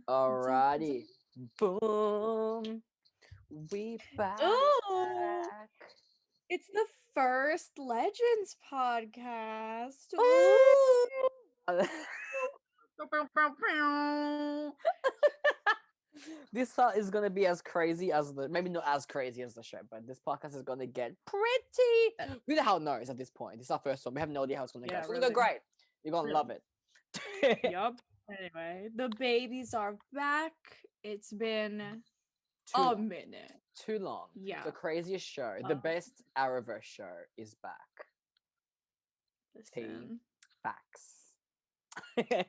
Alrighty. Boom. We back. Ooh, it's the first Legends podcast. Ooh. This is gonna be as crazy as maybe not as crazy as the show, but this podcast is gonna get pretty. Who the hell knows at this point? This is our first one. We have no idea how it's gonna go. It's gonna go great. You're gonna love it. Yup. Anyway, the babies are back. It's been a minute. Too long. Yeah. The craziest show, the best Arrowverse show is back. Listen. Facts.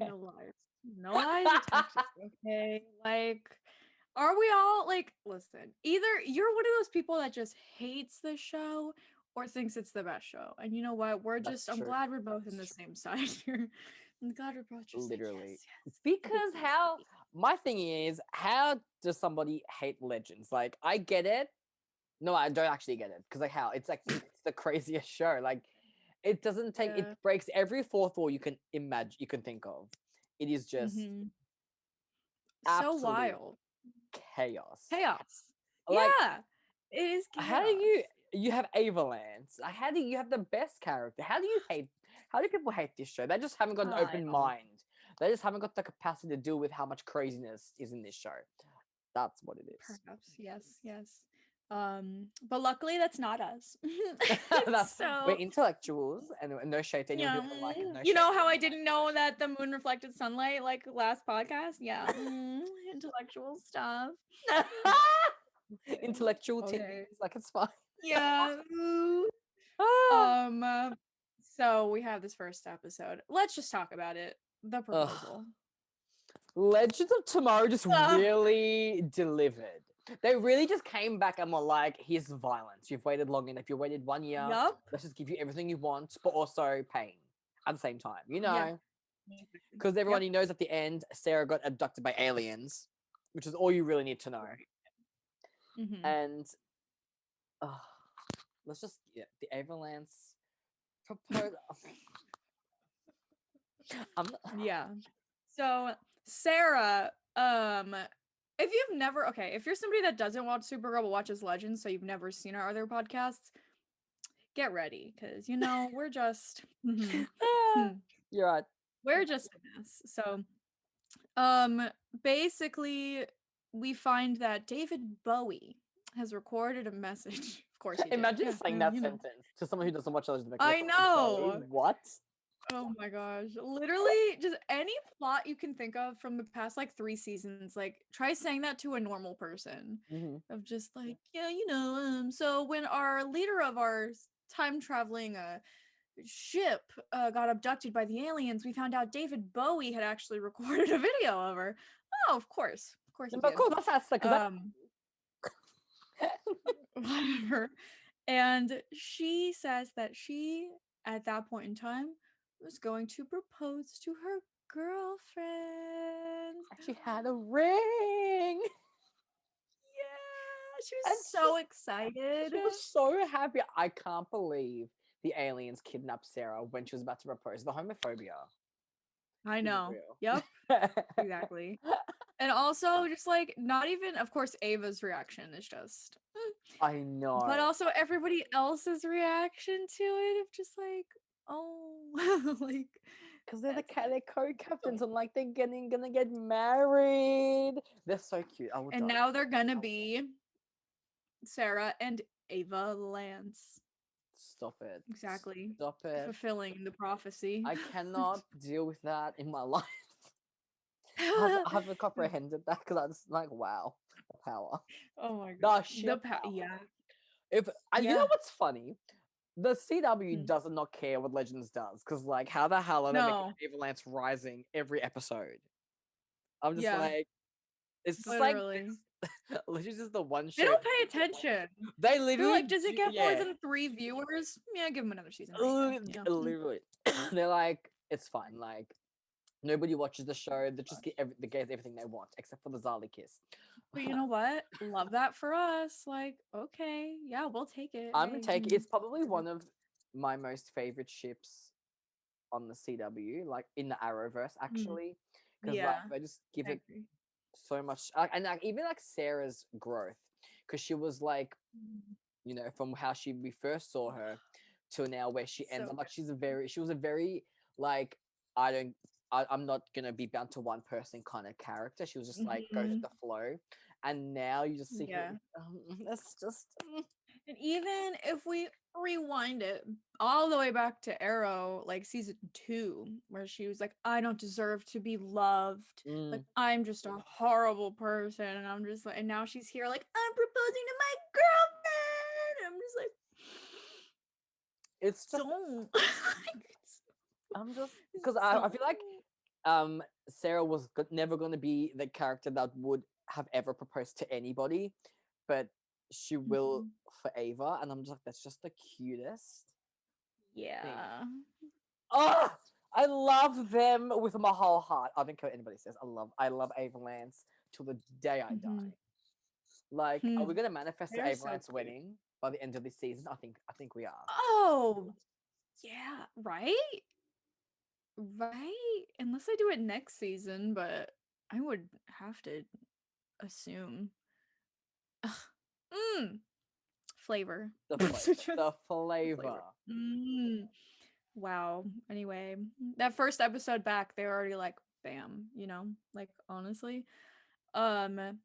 No lies. No lies attached. Okay. Like, are we all like, listen, either you're one of those people that just hates the show or thinks it's the best show. And you know what? I'm glad we're both in the same side here. I'm glad we're both just literally. Yes. Because my thing is, how does somebody hate Legends? Like, I get it. No, I don't actually get it. Because like it's the craziest show. Like, it doesn't take it breaks every fourth wall you can imagine, you can think of. It is just so wild. Chaos. Like, yeah. It is chaos. How do you have Avalanche? How do you have the best character? How do people hate this show? They just haven't got an open mind. They just haven't got the capacity to deal with how much craziness is in this show. That's what it is. Perhaps, yes. But luckily that's not us. We're intellectuals and no shade to anyone who like it. No you know how I didn't know that the moon reflected sunlight like last podcast? Yeah. Intellectual stuff. Intellectual things, like it's fine. Yeah. So we have this first episode. Let's just talk about it. The proposal. Legends of Tomorrow just really delivered. They really just came back and were like, here's violence. You've waited long enough. You waited 1 year. Let's just give you everything you want, but also pain at the same time, you know? Because everybody knows at the end, Sarah got abducted by aliens, which is all you really need to know. And let's just the Avalanche proposal. So Sarah, if you're somebody that doesn't watch Supergirl but watches Legends, so you've never seen our other podcasts, get ready because we're just you're right. We're just a mess. So basically we find that David Bowie has recorded a message. Of course he did. Imagine saying that sentence to someone who doesn't watch Legends. I know. What? Oh my gosh. Literally just any plot you can think of from the past like 3 seasons, like try saying that to a normal person of just like, so when our leader of our time traveling ship got abducted by the aliens, we found out David Bowie had actually recorded a video of her. Oh, of course. That's like whatever. And she says that she at that point in time was going to propose to her girlfriend. She had a ring. Yeah, she was so excited. She was so happy. I can't believe the aliens kidnapped Sarah when she was about to propose. The homophobia. I know. Yep. Exactly. And also just like not even, of course, Ava's reaction is just I know. But also everybody else's reaction to it of just like, oh, like because they're co-captains and like they're gonna get married. They're so cute. And now they're gonna be Sarah and Ava Lance. Stop it. Exactly. Stop it. Fulfilling the prophecy. I cannot deal with that in my life. I haven't comprehended that because I just like, wow, the power. Oh my god. The power. Yeah. You know what's funny? The CW does not care what Legends does because, like, how the hell are they making Avalanche rising every episode? I'm just like, it's just literally. Like, Legends is the one show. They don't pay attention. They literally They're like, does it get more than 3 viewers? Yeah, give them another season. Literally, they're like, it's fine. Like, Nobody watches the show. They just get the gays everything they want, except for the Zali kiss. But you know what? Love that for us. Like, okay, yeah, we'll take it. I'm gonna take it. It's probably one of my most favorite ships on the CW, like in the Arrowverse, actually, because like they just give it so much, and like even like Sarah's growth, because she was like, you know, from how we first saw her to now where she ends up, like she was a very like I'm not gonna be bound to one person kind of character. She was just like goes with the flow, and now you just see her. That's just. And even if we rewind it all the way back to Arrow, like season 2, where she was like, I don't deserve to be loved. Like, I'm just a horrible person. And I'm just like, and now she's here, like, I'm proposing to my girlfriend. I'm just like, it's just. Don't. I'm just because I feel like Sarah was never going to be the character that would have ever proposed to anybody, but she will for Ava, and I'm just like, that's just the cutest. Yeah. Thing. Oh, I love them with my whole heart. I don't care what anybody says. I love Avalanche till the day I die. Like, are we gonna manifest the Avalanche wedding by the end of this season? I think we are. Oh, yeah, right. Right? Unless I do it next season, but I would have to assume. Flavor. The flavor. Wow. Anyway, that first episode back, they were already like, bam, you know? Like, honestly. So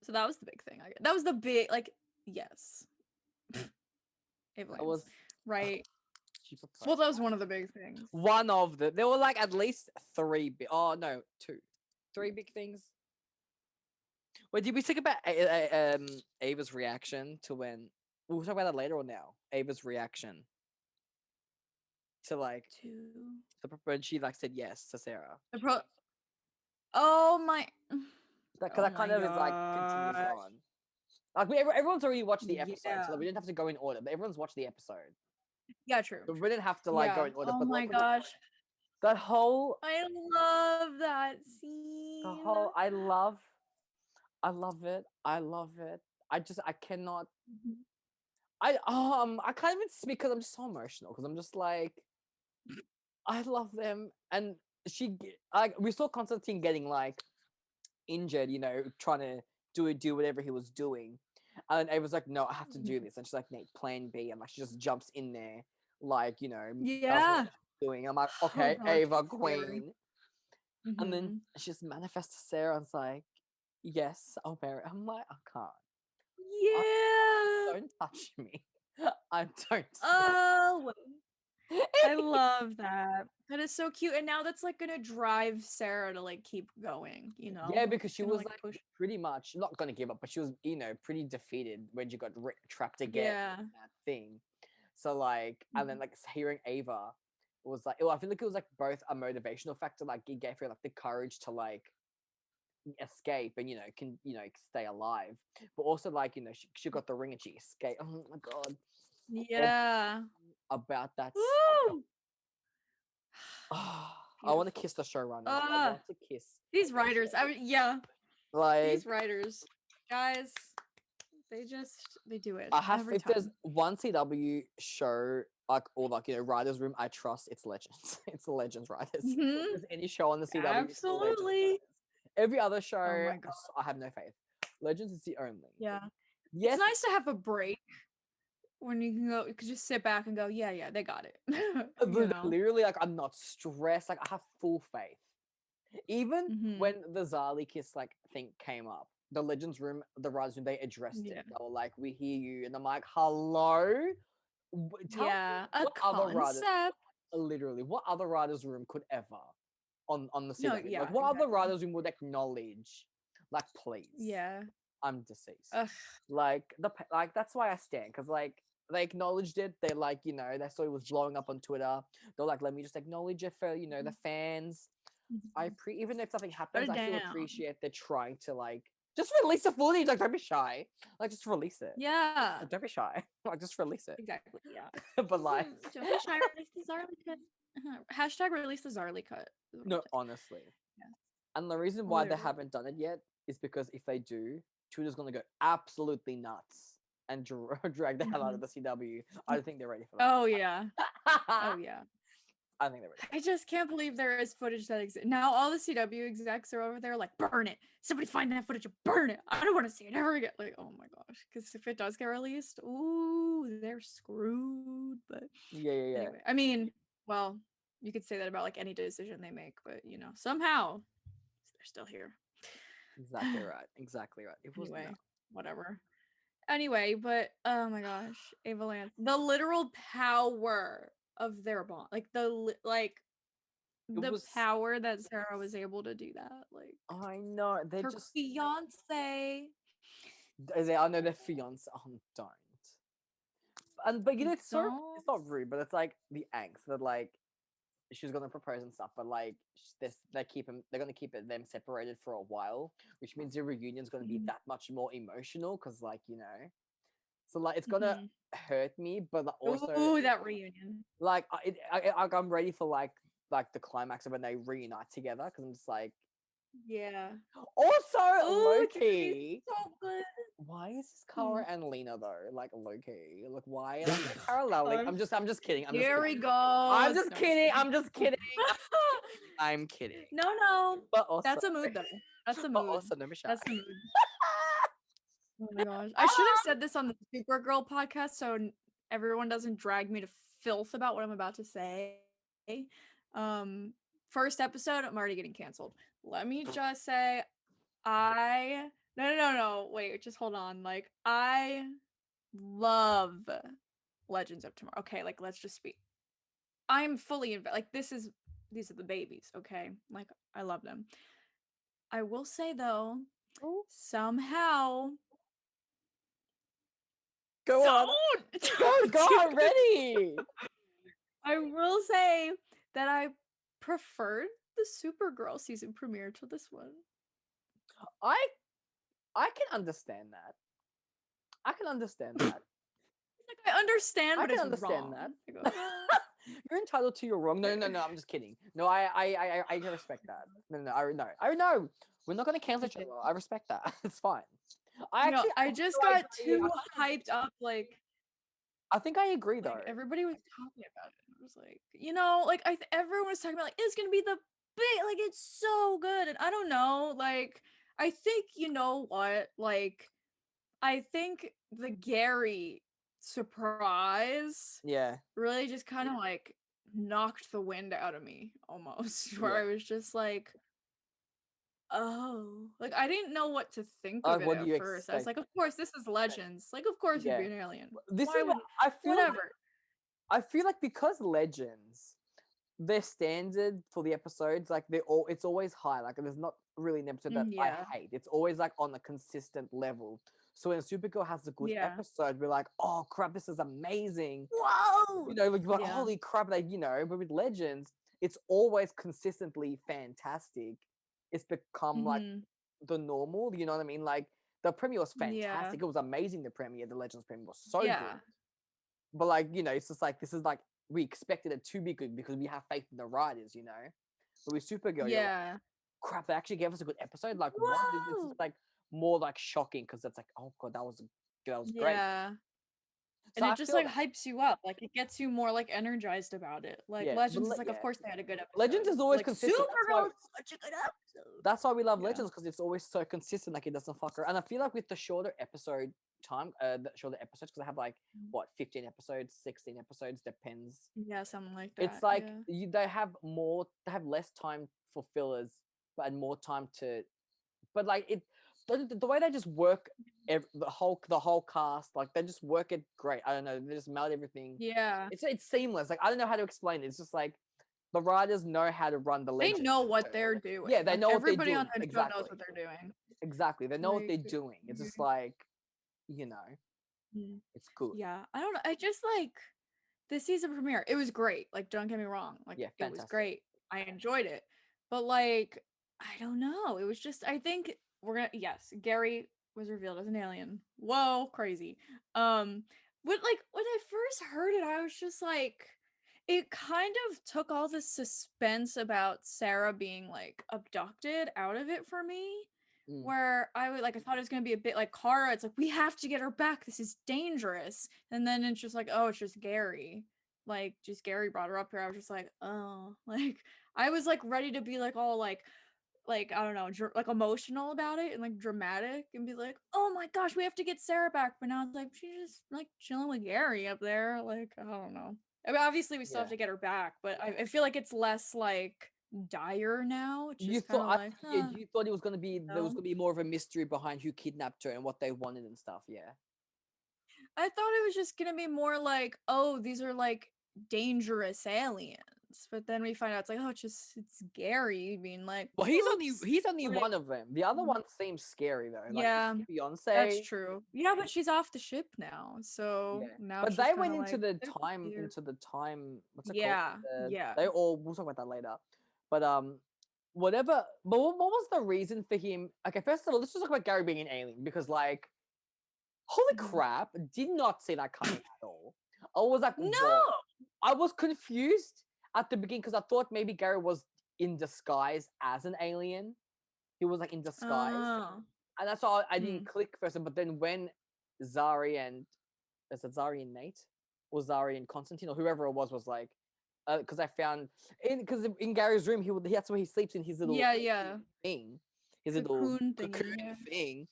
that was the big thing. That was the big, like, yes. That was right. Well, that was one of the big things. One of the. There were like at least 3 3 big things. Wait, did we talk about Ava's reaction to when? We'll talk about that later or now. Ava's reaction to like when she like said yes to Sarah. Oh my! Because that kind of is like continues on. Like everyone's already watched the episode, so like, we didn't have to go in order. But everyone's watched the episode. Yeah, true. So we didn't have to like go in order. Oh but my gosh, that whole. I love that scene. The whole. I love it. I cannot. I can't even speak because I'm just so emotional. Because I'm just like, I love them, and we saw Constantine getting like injured, you know, trying to do whatever he was doing, and Ava's like, no, I have to do this, and she's like, Nate, plan B, and like she just jumps in there, like, you know, doing. I'm like, okay, Ava, queen, and then she just manifests Sarah, and it's like, yes, I'll marry. I'm like, I can't. Don't touch me. I don't. Oh, I love that. That is so cute. And now that's like gonna drive Sarah to like keep going, you know? Yeah, because she was like pretty much not gonna give up, but she was, you know, pretty defeated when she got trapped again in that thing. So like, and then like hearing Ava was like, I feel like it was like both a motivational factor, like it gave her like the courage to like escape and, you know, can, you know, stay alive, but also like, you know, she got the ring and she escaped. Oh my god. Yeah. About that. I want to kiss the showrunners. I want to kiss these writers. like these writers, guys. They do it. If there's one CW show like, or like, you know, writers room I trust, it's Legends. It's the Legends writers. If there's any show on the CW, absolutely. Every other show, I have no faith. Legends is the only. Yeah. Yes. It's nice to have a break when you could just sit back and go, yeah, they got it. Literally, like, I'm not stressed. Like, I have full faith. Even when the Zali kiss like thing came up, the Legends room, the writers room, they addressed it. They were like, "We hear you," and I'm like, "Hello." A concept. Literally, what other writers room could ever on the CW? Like, what other writers room would acknowledge? Like, please. Yeah. I'm deceased. Like that's why I stand, because like they acknowledged it. They're like, you know, they saw it was blowing up on Twitter. They're like, let me just acknowledge it for, you know, the fans. Even if something happens, I still appreciate they're trying to like just release the footage. Like, don't be shy. Like, just release it. Yeah. Like, don't be shy. Like, just release it. Exactly. Yeah. But like, don't be shy. Release the Zarly cut. Hashtag release the Zarly cut. No, honestly. Yes. And the reason why they haven't done it yet is because if they do, Twitter's gonna go absolutely nuts and drag the hell out of the CW. I don't think they're ready for that. Oh yeah. Oh yeah. I think they're ready. I just can't believe there is footage that exists. Now all the CW execs are over there like, burn it. Somebody find that footage and burn it. I don't want to see it ever again. Like, oh my gosh. Because if it does get released, ooh, they're screwed. But yeah. Anyway, I mean, well, you could say that about like any decision they make, but somehow they're still here. Exactly right. Exactly right. It was anyway, whatever. Anyway, but oh my gosh, Avalanche, the literal power of their bond, like the power that Sarah was able to do that, like I know they her just fiance. I know their fiance. Don't. But it's not rude, but it's like the angst that like she's gonna propose and stuff, but like they're gonna keep them separated for a while, which means the reunion's gonna be that much more emotional because like so like it's gonna hurt me, but also that reunion. Like I'm ready for like the climax of when they reunite together because I'm just like Also low-key. So good. Why is this Cara and Lena though? Like low-key. Like why are they paralleling? I'm just kidding. Here we go. I'm just kidding. I'm kidding. No. But also, that's a mood though. That's a mood. But also, no, that's a mood. Oh my gosh. I should have said this on the Supergirl podcast so everyone doesn't drag me to filth about what I'm about to say. First episode, I'm already getting canceled. Let me just say No. Wait, just hold on. Like, I love Legends of Tomorrow. Okay, like, let's just speak. I'm fully like, these are the babies, okay? Like, I love them. I will say, though, somehow... Go on already! I will say that I preferred the Supergirl season premiere to this one. I can understand that. Like I understand, but it's wrong. That. You're entitled to your wrong. No. I'm just kidding. No, I respect that. No. I know. We're not gonna cancel each other. I respect that. It's fine. I just got too hyped up. Like, I think I agree though. Everybody was talking about it. It was like, everyone was talking about like it's gonna be the big, like it's so good, and I don't know, like I think what, like I think the Gary surprise, really just kind of like knocked the wind out of me almost, where I was just like, oh, like I didn't know what to think of it at first. I was like, of course this is Legends, like of course he'd be an alien. This is what I feel. Whatever. I feel like because Legends, their standard for the episodes, like it's always high. Like there's not really an episode that I hate. It's always like on a consistent level. So when Supergirl has a good episode, we're like, oh crap, this is amazing. Whoa! Like holy crap, like but with Legends, it's always consistently fantastic. It's become like the normal, you know what I mean? Like the premiere was fantastic. It was amazing. The Legends premiere was so good. But like, it's just like this is like we expected it to be good because we have faith in the writers, But with Supergirl, crap, they actually gave us a good episode. Like what? It's just like more like shocking because it's like, oh god, that was great. Yeah. So and it just like hypes you up, like it gets you more like energized about it. Like Legends is like, of course they had a good episode. Legends is always like, consistent. Supergirl is such a good episode. That's why we love Legends, because it's always so consistent. Like it doesn't fuck around. And I feel like with the shorter episode time, because I have like 15 episodes, 16 episodes, depends. Yeah, something like that. It's like they have less time for fillers, but more time to. But like the way they just work the whole cast, like they just work it great. I don't know, they just meld everything. Yeah, it's seamless. Like I don't know how to explain it. It's just like the writers know how to run the Legends. They know what they're doing. Yeah, they know what they're doing. Everybody on the show knows what they're doing. Exactly, they know what they're doing. It's just like, it's good. Yeah, I don't know. I just like the season premiere. It was great. Like, don't get me wrong. Like, it was great. I enjoyed it. But like, I don't know. It was just, I think Gary was revealed as an alien. Whoa, crazy. When I first heard it, I was just like, it kind of took all the suspense about Sarah being like abducted out of it for me. Where I thought it was gonna be a bit like Kara. It's like, we have to get her back. This is dangerous. And then it's just like, oh, it's just Gary. Like, just Gary brought her up here. I was just like, oh, like I was like ready to be like all like I don't know, like emotional about it and like dramatic and be like, oh my gosh, we have to get Sarah back. But now it's like she's just like chilling with Gary up there. Like, I don't know. I mean, obviously we still have to get her back, but I feel like it's less like dire now. It's just kind of like, you thought it was gonna be there was gonna be more of a mystery behind who kidnapped her and what they wanted and stuff. Yeah, I thought it was just gonna be more like, oh, these are like dangerous aliens. But then we find out it's like, oh, it's Gary being like, well, he's only one of them. The other one seems scary though. Like, yeah, Beyonce. that's true. Yeah, but she's off the ship now, so now. But she's they went into the time. What's it called? Yeah. We'll talk about that later. But whatever. But what was the reason for him? Okay, first of all, let's just talk about Gary being an alien because, like, holy crap, did not see that coming at all. I was like, no. What? I was confused at the beginning because I thought maybe Gary was in disguise as an alien. He was like in disguise, and that's why I didn't click first. But then when Zari and is it Zari and Nate or Zari and Constantine or whoever it was like, because I found because in Gary's room that's where he sleeps in his little thing, his little cocoon thing.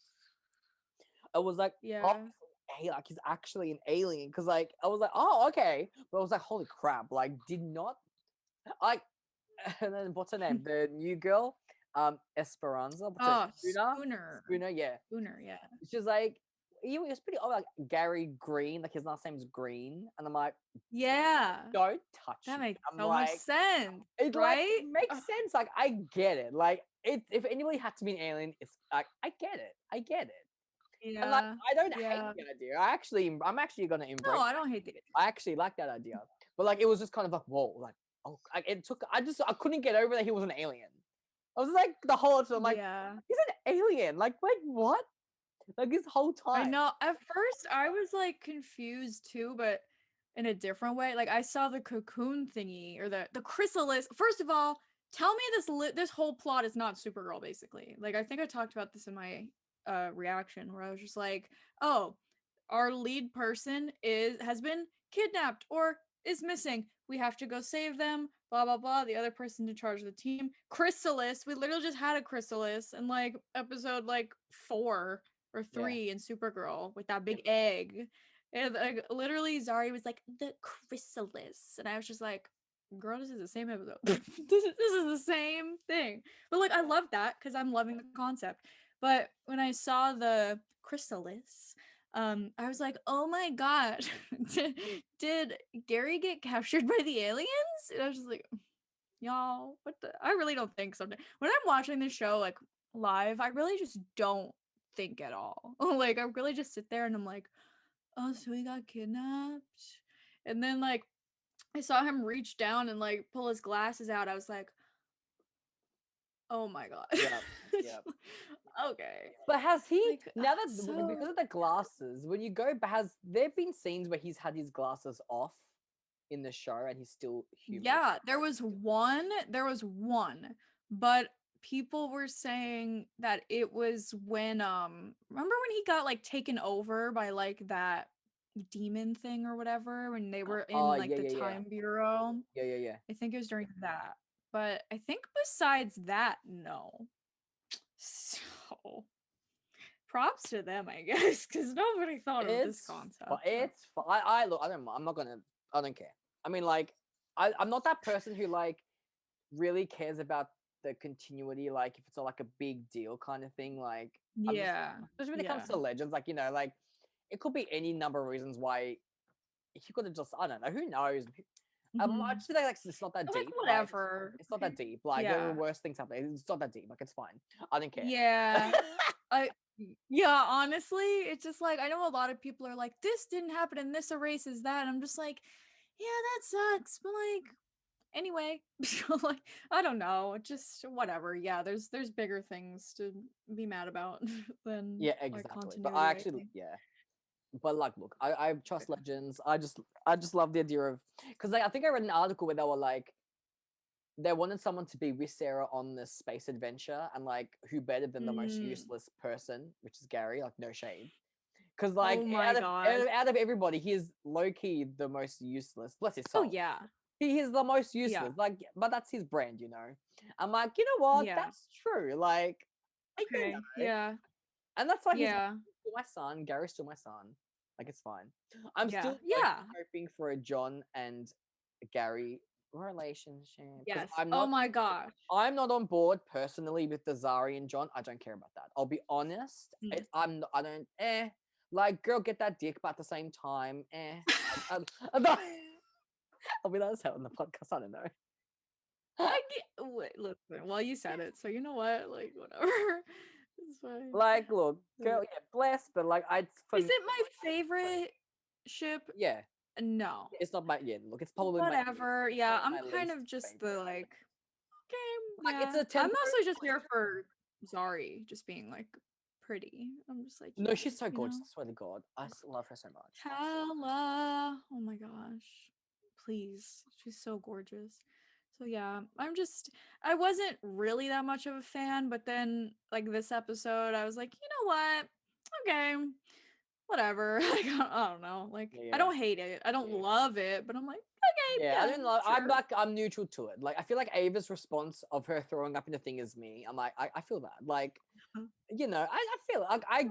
I was like, hey, like he's actually an alien because like I was like, oh okay, but I was like, holy crap, like did not like, and then what's her name, the new girl, Esperanza, Spooner, yeah, she's like, he was pretty odd, like Gary Green, like his last name's Green, and I'm like, don't touch that me. makes I'm so like, much sense, it right? Like, it makes sense, like I get it, like if anybody had to be an alien, it's like I get it. Yeah. And like, I don't hate the idea. I'm actually gonna embrace. No, I don't hate the idea. I actually like that idea, but like, it was just kind of like, whoa, like, oh, like it took. I couldn't get over that he was an alien. I was like the whole time, like, he's an alien. Like, wait, what? Like this whole time. I know. At first, I was like confused too, but in a different way. Like I saw the cocoon thingy or the chrysalis. First of all, tell me this whole plot is not Supergirl. Basically, like I think I talked about this in my reaction where I was just like, oh, our lead person has been kidnapped or is missing. We have to go save them. Blah blah blah. The other person in charge of the team, Chrysalis. We literally just had a Chrysalis in like episode like 4 or 3 in Supergirl with that big egg. And like literally Zari was like the Chrysalis, and I was just like, girl, this is the same episode. this is the same thing. But like I love that because I'm loving the concept. But when I saw the Chrysalis, I was like, oh my god, did Gary get captured by the aliens? And I was just like, y'all, what the? I really don't think so. When I'm watching this show like live, I really just don't think at all. Like I really just sit there and I'm like, oh, so he got kidnapped. And then like I saw him reach down and like pull his glasses out. I was like, oh my god. Yeah. Okay. But has he now that because of the glasses, when you go, has there been scenes where he's had his glasses off in the show and he's still human? Yeah, there was one, but people were saying that it was when remember when he got like taken over by like that demon thing or whatever when they were in the time bureau. Yeah. I think it was during that. But I think besides that, no. So props to them, I guess, because nobody thought of this concept. It's I look, I don't care. I mean, like, I'm not that person who like really cares about the continuity, like if it's not like a big deal kind of thing. Like, especially when it comes to Legends, like, you know, like it could be any number of reasons why he could have just, I don't know, who knows. I just feel like it's not that deep. Whatever. Like, it's not that deep. Like there are worse things happening. It's not that deep. Like it's fine. I don't care. Yeah. Honestly, it's just like I know a lot of people are like, this didn't happen and this erases that. And I'm just like, yeah, that sucks. But like, anyway, like I don't know, just whatever. Yeah, there's bigger things to be mad about than exactly. Like, continuity. But I actually But like, look, I trust legends. I just love the idea of, because like I think I read an article where they were like, they wanted someone to be with Sarah on this space adventure, and like, who better than the most useless person, which is Gary. Like, no shade, because like Oh my god. out of everybody, he is low key the most useless. Bless his Oh soul. yeah. He is the most Yeah. useless. Like, but that's his brand, you know. I'm like, you know what? Yeah. That's true. Like, you Okay. know. Yeah. And that's why he's Yeah. still my son. Gary's still my son. Like, it's fine. I'm Yeah. still Yeah. hoping for a John and Gary relationship. Yes. I'm Oh not my gosh. I'm not on board personally with the Zari and John. I don't care about that. I'll be honest. Mm. I don't like, girl, get that dick, but at the same time, I'll be that out on the podcast. I don't know. Wait, listen, well, you said it, so you know what? Like, whatever. It's fine. Like, look, girl, yeah, bless, but like, Is it my favorite ship? Yeah. No. It's not my, yeah, look, it's probably whatever. Yeah, I'm my kind least of just favorite. the like, okay, Like, yeah. it's a I'm 10. mostly just here for Zari just being like pretty. I'm just like, No, yeah, she's so you gorgeous. know? I swear to God, love her so much. Hella. Oh my gosh. Please. She's so gorgeous. So yeah, I wasn't really that much of a fan, but then like this episode, I was like, you know what? Okay, whatever. Like, I don't know. Like, I don't hate it. I don't love it, but I'm like, okay, Yeah, I don't love. sure. I'm neutral to it. Like, I feel like Ava's response of her throwing up in the thing is me. I'm like, I feel that. Like, you know, I feel like I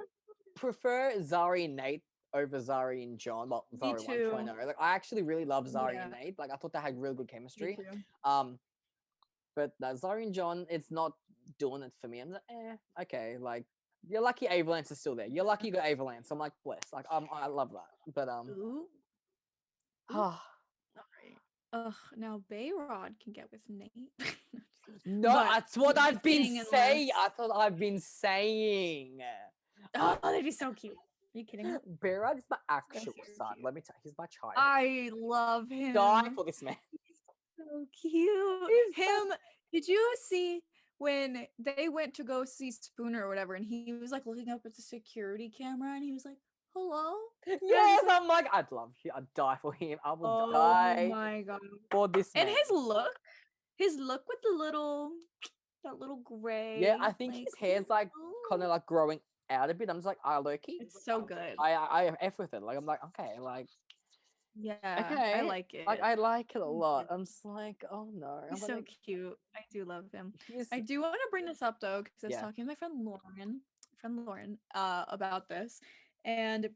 prefer Zari and Nate over Zari and John. Well, Me Zari too. 1.0. Like, I actually really love Zari Yeah. and Nate. Like, I thought they had real good Me chemistry. too. But Zari and John, it's not doing it for me. I'm like, okay. Like, you're lucky Avalanche is still there. You're lucky you got Avalanche. I'm like, bless. Like, I love that. But Ooh. All right. Ugh. Now Behrad can get with Nate. no, But that's what I'm I've just been kidding, saying. unless- I thought I've been saying. Oh, that'd be so cute. Are you kidding me? Behrad is my actual so son. cute. Let me tell you, he's my child. I love him. Die for this man. So cute. He's Him. Did you see when they went to go see Spooner or whatever, and he was like looking up at the security camera, and he was like, "Hello." Yes, I'm like, I'd love you. I'd die for him. I will die my god. for this man. And his look with that little gray. Yeah, I think his hair's like kind of like growing out a bit. I'm just like, Loki. It's so good. I F with it. Like, I'm like, okay, like, Yeah, okay, I like it. I like it a lot. I'm just like, oh no. He's so cute. I do love him. He's, I do want to bring this up though, because I was Yeah. talking to my friend Lauren, about this, and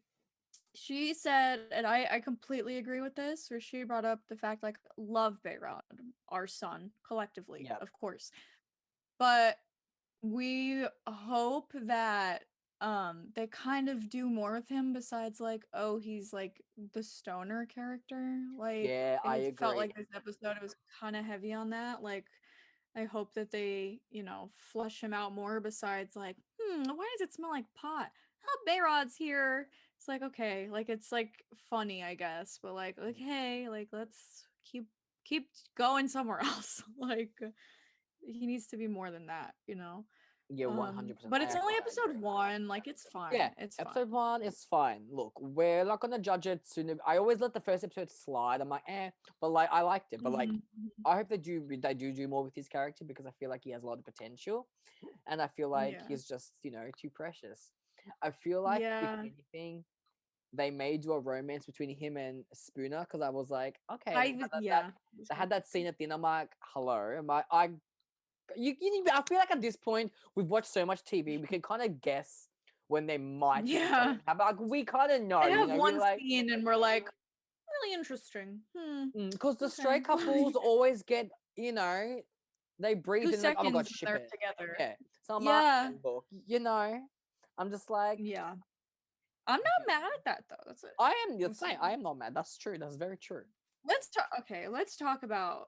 she said, and I completely agree with this, where she brought up the fact like love Behrad, our son, collectively, of course, but we hope that they kind of do more with him besides like, oh, he's like the stoner character. Like, Yeah, I it felt agree. like this episode it was kind of heavy on that. Like, I hope that they, flush him out more besides like, why does it smell like pot? Oh, Behrad's here. It's like, okay, like it's like funny, I guess, but like, hey, like let's keep going somewhere else. Like, he needs to be more than that, Yeah, 100%. But it's only episode 1. Like, it's fine. Yeah, it's episode fine. 1 is fine. Look, we're not gonna judge it soon. I always let the first episode slide. I'm like, but like I liked it. But like, I hope they do more with his character, because I feel like he has a lot of potential, and I feel like he's just too precious. I feel like if anything, they may do a romance between him and Spooner, because I was like, okay, they had that scene at the end. I'm like, hello. I'm like, I feel like at this point we've watched so much TV, we can kind of guess when they might happen. Like, we kind of know. They have one scene and we're like, really interesting. Because the stray couples always get, they breathe 2 and like, oh my god, seconds ship they're it together. Yeah. So I'm like, look, I'm just like, yeah. I'm not mad at that though. That's it. I am the same. I am not mad. That's true. That's very true. Let's talk about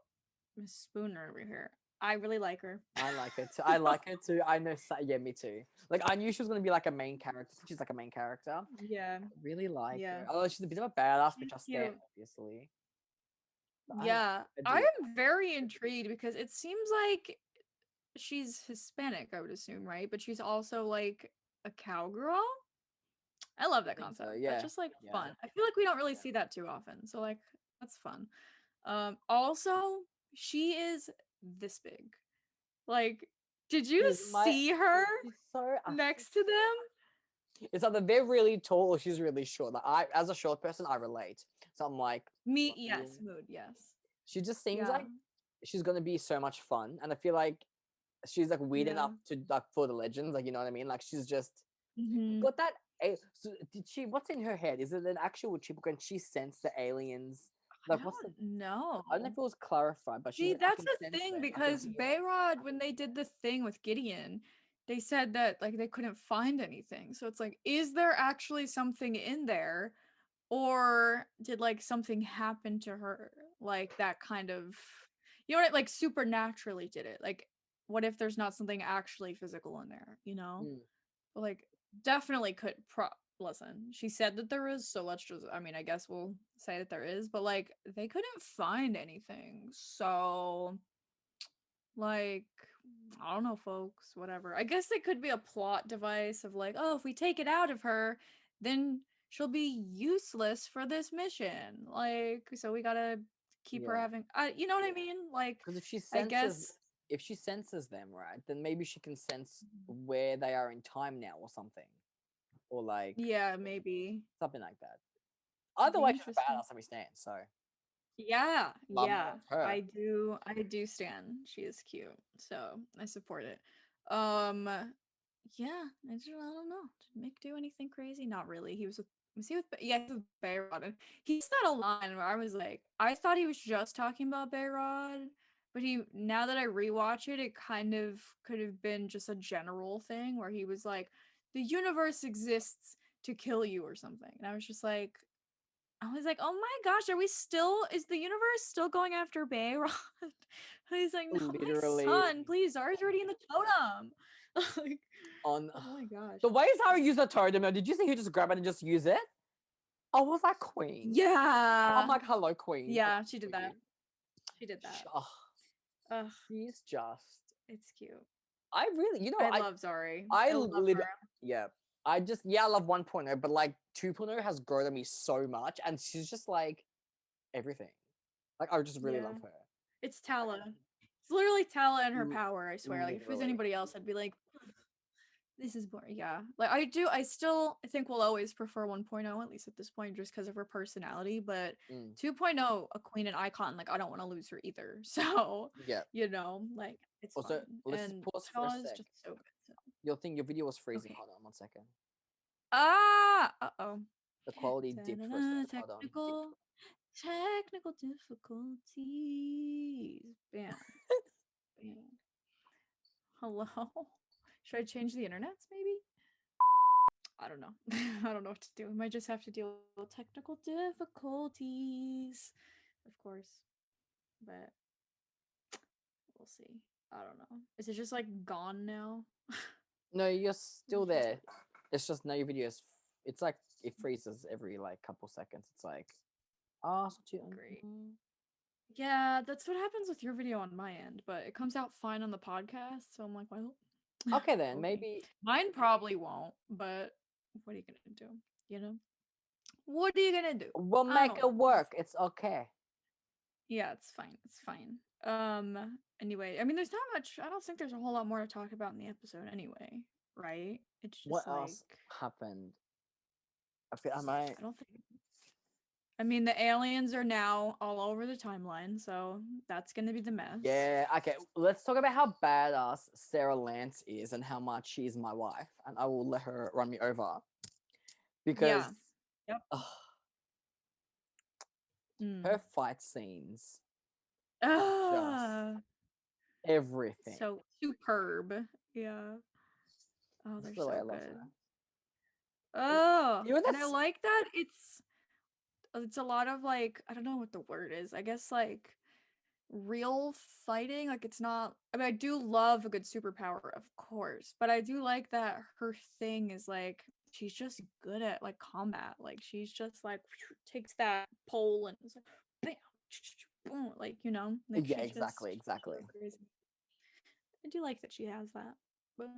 Miss Spooner over here. I really like her. I like her too. I like her too. I know. Yeah, me too. Like, I knew she was gonna be like a main character. She's like a main character. Yeah. I really like her. Although she's a bit of a badass, which I stand, obviously. But I am very intrigued because it seems like she's Hispanic, I would assume, right? But she's also like a cowgirl. I love that concept. yeah. That's just like fun. I feel like we don't really see that too often. So like that's fun. Also, she is this big. Like, did you see her next to them? It's either they're really tall or she's really short. Like as a short person, I relate. So I'm like, yes, mood, yes. She just seems like she's gonna be so much fun, and I feel like she's like weird enough to like for the legends, like you know what I mean? Like she's just got that. So did she? What's in her head? Is it an actual chip? Can she sense the aliens? Like, what's the? No. I don't know if it was clarified, but see, that's the thing because Behrad, when they did the thing with Gideon, they said that like they couldn't find anything. So it's like, is there actually something in there, or did like something happen to her? Like that kind of, you know what? Like supernaturally did it. Like, what if there's not something actually physical in there? You know, but like definitely could. Listen, she said that there is, so let's just, I mean, I guess we'll say that there is, but like they couldn't find anything. So like I don't know, folks, whatever. I guess it could be a plot device of like, oh, if we take it out of her, then she'll be useless for this mission. Like, so we gotta keep her having you know what I mean? Like, because if she senses them, right, then maybe she can sense where they are in time now or something. Or like maybe something like that. Either way, she's a badass, we stand. So I do stand. She is cute, so I support it. I don't know. Did Mick do anything crazy? Not really. He was with he with Behrad, and he said a line where I was like, I thought he was just talking about Behrad, but now that I rewatch it, it kind of could have been just a general thing where he was like, the universe exists to kill you or something. And I was like, oh my gosh, is the universe still going after Behrad? He's like, no, literally. My son, please, Zara's already in the totem. Like, oh my gosh. The way Zara used the totem, did you see her just grab it and just use it? Oh, was that Queen? Yeah. I'm like, hello, Queen. Yeah, she did that. She did that. She's just. It's cute. I really, I love Zari. I love her. I love 1.0, but like 2.0 has grown on me so much, and she's just like everything. Like I just really love her. It's Tala. It's literally Tala and her power, I swear. Like if it was anybody else, I'd be like, this is boring. Yeah. Like I still think we'll always prefer 1.0, at least at this point, just because of her personality. But 2.0, a queen and icon, like I don't want to lose her either. So you know, like it's also fun. Let's pause for a sec. Just so good, so. You'll think your video was freezing. Hold on 1 second. The quality dipped for a second. Technical difficulties. Bam. Bam. Hello? Should I change the internets maybe? I don't know. I don't know what to do. We might just have to deal with technical difficulties. Of course. But we'll see. I don't know. Is it just like gone now? No, you're still there. It's just no, your videos. It's like it freezes every like couple seconds. It's like, great. Yeah, that's what happens with your video on my end, but it comes out fine on the podcast. So I'm like, well, okay then maybe mine probably won't. But what are you gonna do? You know, what are you gonna do? We'll make it work. It's okay. Yeah, it's fine. It's fine. Anyway, I mean, there's not much. I don't think there's a whole lot more to talk about in the episode. Anyway, right? It's just what else happened? I don't think. I mean, the aliens are now all over the timeline, so that's gonna be the mess. Yeah, okay. Let's talk about how badass Sarah Lance is and how much she's my wife, and I will let her run me over. Because her fight scenes just everything. So superb. Yeah. Oh, they're so good. Oh, and I like that it's a lot of like, I don't know what the word is. I guess like real fighting. Like it's not, I mean, I do love a good superpower, of course, but I do like that her thing is like she's just good at like combat. Like she's just like takes that pole and it's like bam, boom, like you know. Like, yeah, exactly. I do like that she has that, but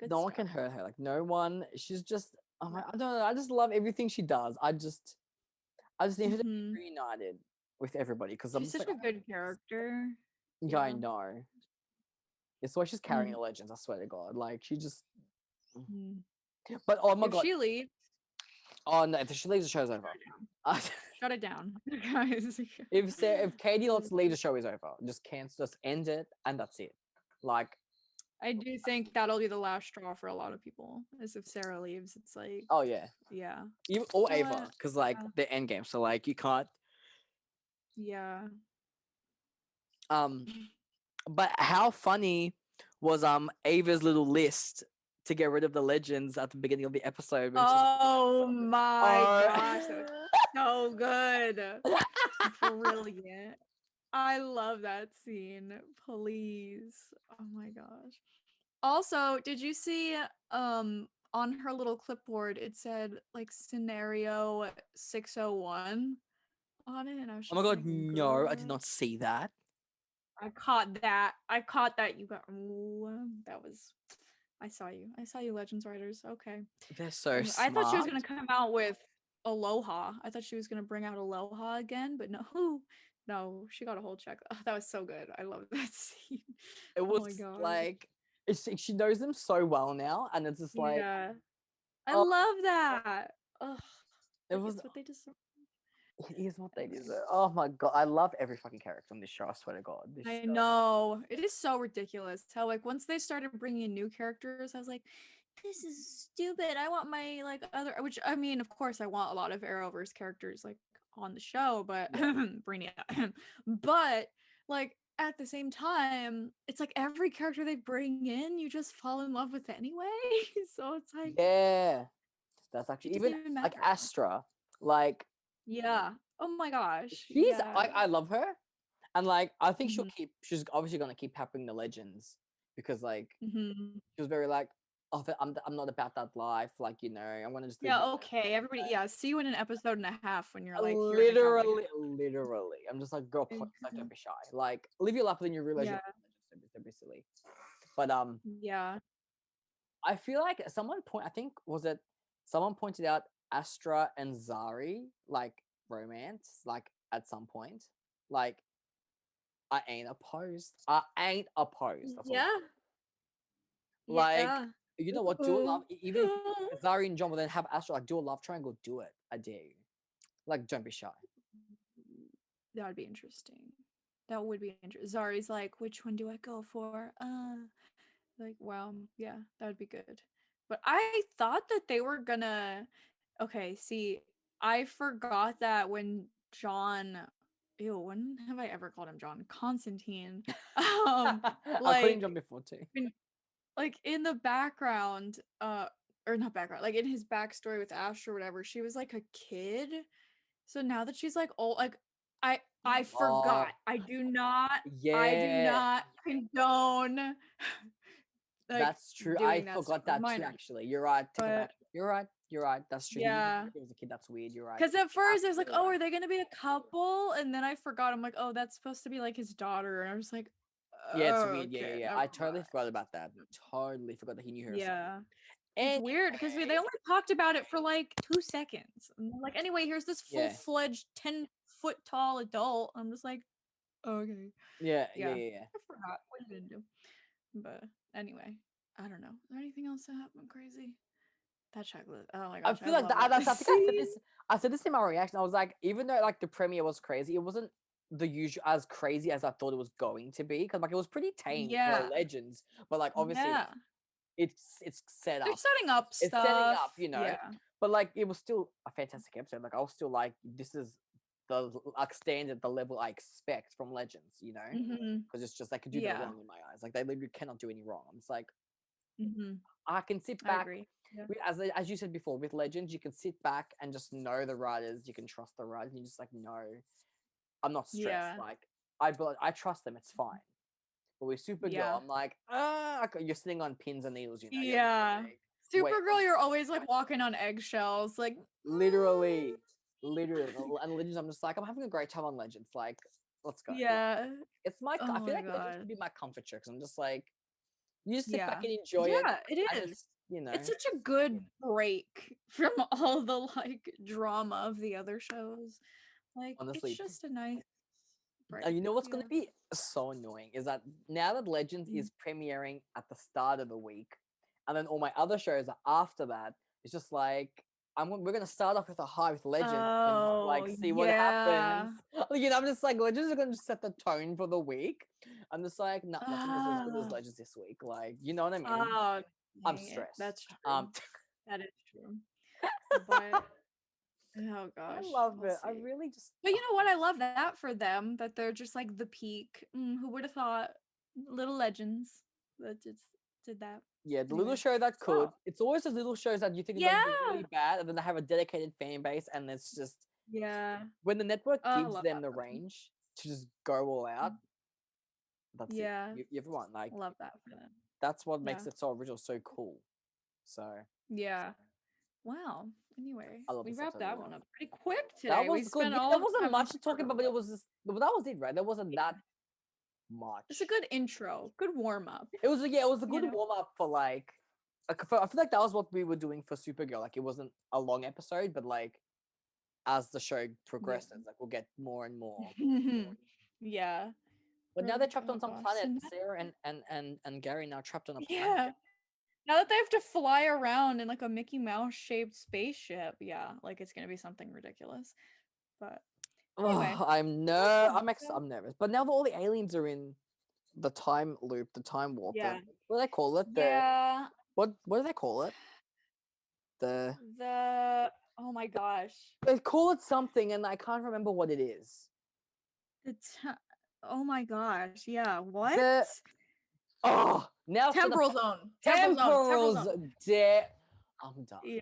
no one can hurt her. Like no one. She's just I don't know. I just love everything she does. I just need her to be Mhm. reunited with everybody because I'm She's just such like, a good character. yeah, I know. It's why she's carrying Mm. the legends. I swear to God, like she just. Mm. But oh my If God! she leaves, Oh no! If she leaves, the show's over. shut it down, guys. If Katie lets leave, the show is over. Just cancel, just end it, and that's it. Like, I do think that'll be the last straw for a lot of people. As if Sarah leaves, it's like, oh yeah, yeah, even or you know Ava, what? because like Yeah. the end game. So like you can't. Yeah. But how funny was Ava's little list to get rid of the legends at the beginning of the episode when she's Oh my gosh, that was oh. so good. Brilliant. I love that scene. Please. Oh my gosh. Also, did you see on her little clipboard it said like scenario 601 on it? And I was Oh my just God, like, no, I did girl. not see that. I caught that. I caught that. You got. Ooh, that was. I saw you. I saw you, Legends writers. Okay. They're so I thought she was smart. gonna come out with Aloha. I thought she was gonna bring out Aloha again, but no, no, she got a whole check. Oh, that was so good. I love that scene. It Oh was my gosh. like she knows them so well now, and it's just like Yeah, I oh, love that. Ugh, it like was. it's what they deserve. It is what they Anyways. deserve. Oh my God, I love every fucking character on this show. I swear to God, this I show. know. It is so ridiculous how like once they started bringing in new characters, I was like, this is stupid. I want my like other which I mean, of course I want a lot of Arrowverse characters like on the show, but Yeah. Brainiac. But like at the same time, it's like every character they bring in, you just fall in love with anyway. So it's like Yeah, that's it actually doesn't even even like matter. Astra. Like Yeah. Oh my gosh. she's Yeah. I love her, and like I think Mhm. she's obviously gonna keep happening the legends because like Mhm. she was very like oh I'm not about that life, like I'm gonna just live Yeah, my okay. Everybody, yeah, see you in an episode and a half when you're like here in a cowboy hat. literally. I'm just like girl, please, like, don't Mhm. be shy. Like live your life, and then you realize you're Yeah, legends. Don't be silly. But yeah. I feel like I think was it someone pointed out Astra and Zari like romance like at some point. Like I ain't opposed. I ain't opposed. That's all I'm Yeah, saying. Like yeah. you know what? Do a love even if Zari and John will then have Astra like do a love triangle. Do it. I dare you. Like don't be shy. That would be interesting. That would be interesting. Zari's like, which one do I go for? Like, wow, yeah, that would be good. But I thought that they were gonna. Okay, see, I forgot that when John. Ew, when have I ever called him John? Constantine. Um, I called him like John before too. like in the background or not background like in his backstory with Ash or whatever she was like a kid, so now that she's like old like I forgot. Oh I do yeah. not condone like That's true. I doing that stuff forgot with that too, minors, actually. You're right. Take it but back. You're right. You're right. That's true. yeah, He was a kid. That's weird. You're right. because at first I was like, Absolutely oh, right. are they gonna be a couple, and then I forgot. I'm like, oh, that's supposed to be like his daughter, and I was like, Yeah, it's weird. Yeah, yeah, okay, yeah. never I totally mind. forgot about that. Totally forgot that he knew her. Yeah. It's Anyway, weird because they only talked about it for like 2 seconds. And they're like, anyway, here's this yeah, full-fledged 10-foot tall adult. I'm just like, okay. yeah, yeah, Yeah. yeah, yeah. I forgot what you didn't do. But anyway, I don't know. Is there anything else that happened crazy? That chocolate. Oh my I gosh, I feel like love that that's. I think I said scene. this. I said this in my reaction. I was like, even though like the premiere was crazy, it wasn't the usual as crazy as I thought it was going to be. Because like it was pretty tame for Yeah. Legends, but like obviously Yeah. it's set They're up. setting up It's setting stuff. up, Yeah. But like it was still a fantastic episode. Like I was still like, this is the like standard, the level I expect from Legends, Mm-hmm. because it's just they could do no Yeah. wrong in my eyes. Like they literally cannot do any wrong. It's like Mm-hmm. I can sit I back. agree. Yeah. As you said before, with Legends, you can sit back and just know the writers. You can trust the writers. And you just like know. I'm not stressed. Yeah. Like I trust them. It's fine. But with Supergirl, Yeah. I'm like, you're sitting on pins and needles. You're just Yeah. like, wait, Supergirl, you're always like walking on eggshells, like literally, literally. And Legends, I'm just like, I'm having a great time on Legends. Like, let's go. Like, yeah. it's my. Oh I feel my like Legends god. could be my comfort show because I'm just like, you just sit back Yeah. and enjoy it, Yeah, it and is. it's such a good break from all the like drama of the other shows. Like, Honestly, it's just a nice break. you know what's going to be so annoying is that now that Legends is premiering at the start of the week, and then all my other shows are after that, it's just like we're gonna start off with a high with Legends and like see what happens. I'm just like Legends are gonna just set the tone for the week. I'm just like, no, nothing is as good as Legends this week. Like, you know what I mean? I'm stressed. That's true. That is true. But oh gosh, I love it. I really just. But you know what? I love that for them, that they're just like the peak. Who would have thought? Little Legends that just did that. Yeah, the little show that could. It's always those little shows that you think are going to be really bad, and then they have a dedicated fan base, and it's just when the network gives them the range to just go all out. That's it. Everyone like love that for them. That's what makes it so original, so cool. So wow. Anyway, we wrapped that one up pretty quick today. That was good. There wasn't much to talk about, but it was just that was it, right? There wasn't that much. It's a good intro, good warm up. It was a good warm up for like I feel like that was what we were doing for Supergirl. Like it wasn't a long episode, but like as the show progresses, like we'll get more and more. But now they're trapped on some planet. Sarah and Gary now trapped on a planet. Now that they have to fly around in like a Mickey Mouse shaped spaceship, like it's gonna be something ridiculous. But anyway, I'm nervous. But now that all the aliens are in the time loop, the time warp, what do they call it? What do they call it? The oh my gosh. They call it something and I can't remember what it is. Oh my gosh, what? Now temporal zone. Temporal zone. I'm done. We've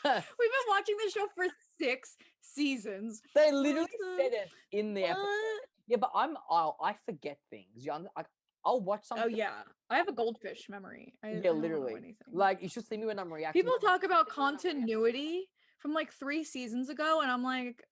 been watching this show for 6 seasons. They literally said it in the episode. Yeah, but I forget things. I'll watch something. Oh yeah, I have a goldfish memory. Literally. Like you should see me when I'm reacting. People talk about continuity from like 3 seasons ago, and I'm like,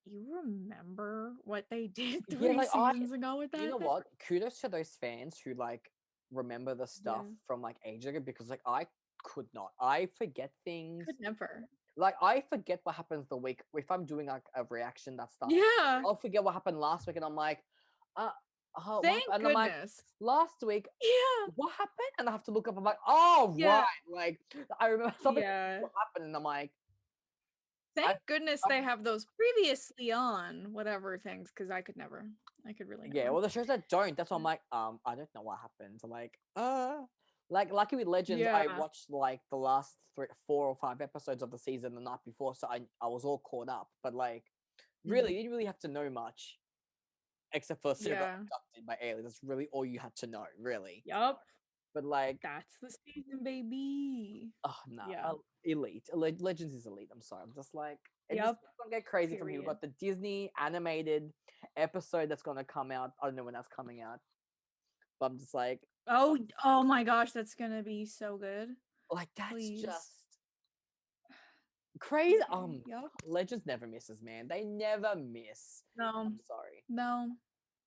you remember what they did 3 seasons ago with that? You know what? Kudos to those fans who like remember the stuff from like ages ago, because like I could not. I forget things. Could never. Like I forget what happens the week if I'm doing like a reaction, that stuff. Yeah. I'll forget what happened last week, and I'm like, thank goodness. I'm like, last week, what happened? And I have to look up. I'm like, right. Like I remember something what happened, and I'm like, thank goodness they have those previously on whatever things, because I could never. I could really never. Well, the shows that don't, that's why I'm like, I don't know what happened. So like lucky with Legends, I watched like the last 4 or 5 episodes of the season the night before, so I was all caught up. But like, really, you didn't really have to know much, except for Sarah abducted by aliens. That's really all you had to know, really. Yep. But like, that's the season, baby. Oh no, elite. Legends is elite. I'm sorry. I'm just like, it's gonna get crazy from here. We've got the Disney animated episode that's gonna come out. I don't know when that's coming out, but I'm just like, oh my gosh, that's gonna be so good. Like that's just crazy. Legends never misses, man. They never miss. No, I'm sorry. No,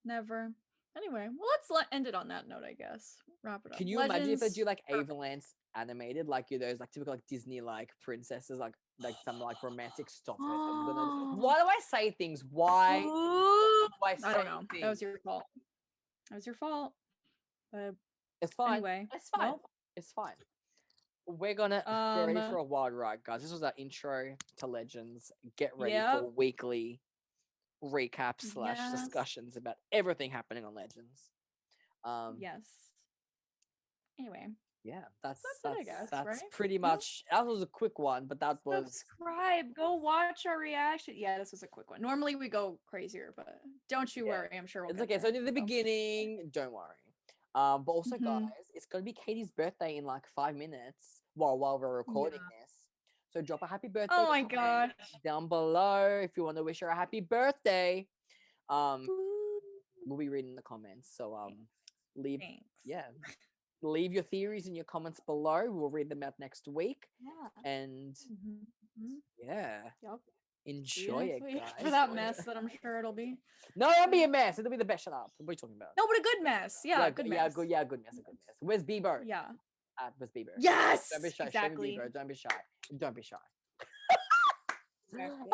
never. Anyway, well, let's end it on that note, I guess. Wrap it up. Can you imagine if they do like Avalanche animated, like those like typical like Disney like princesses, like some like romantic stuff? Why do I say things? Why? I don't know. Things? That was your fault. It's fine. Anyway, it's fine. It's fine. We're gonna get ready for a wild ride, guys. This was our intro to Legends. Get ready for weekly recaps / discussions about everything happening on Legends. Yes. Anyway. Yeah, that's it, I guess, right? pretty much. That was a quick one, but that was. Subscribe. Go watch our reaction. Yeah, this was a quick one. Normally we go crazier, but don't you worry. I'm sure it's okay. It's only the beginning. Don't worry. But also, guys, it's gonna be Katie's birthday in like 5 minutes while we're recording this. So drop a happy birthday. Oh my gosh! Down below if you want to wish her a happy birthday. We'll be reading the comments. So leave. Thanks. Leave your theories in your comments below. We'll read them out next week. Yeah. And enjoy it, guys. For that mess that I'm sure it'll be. No, it'll be a mess. It'll be the best. Shut up. What are you talking about? No, but a good mess. Yeah, good mess. Good mess. A good mess. Where's Bebo? Yeah. was Bieber. Yes, Don't be shy. exactly. Bieber. Don't be shy. Don't be shy. Exactly.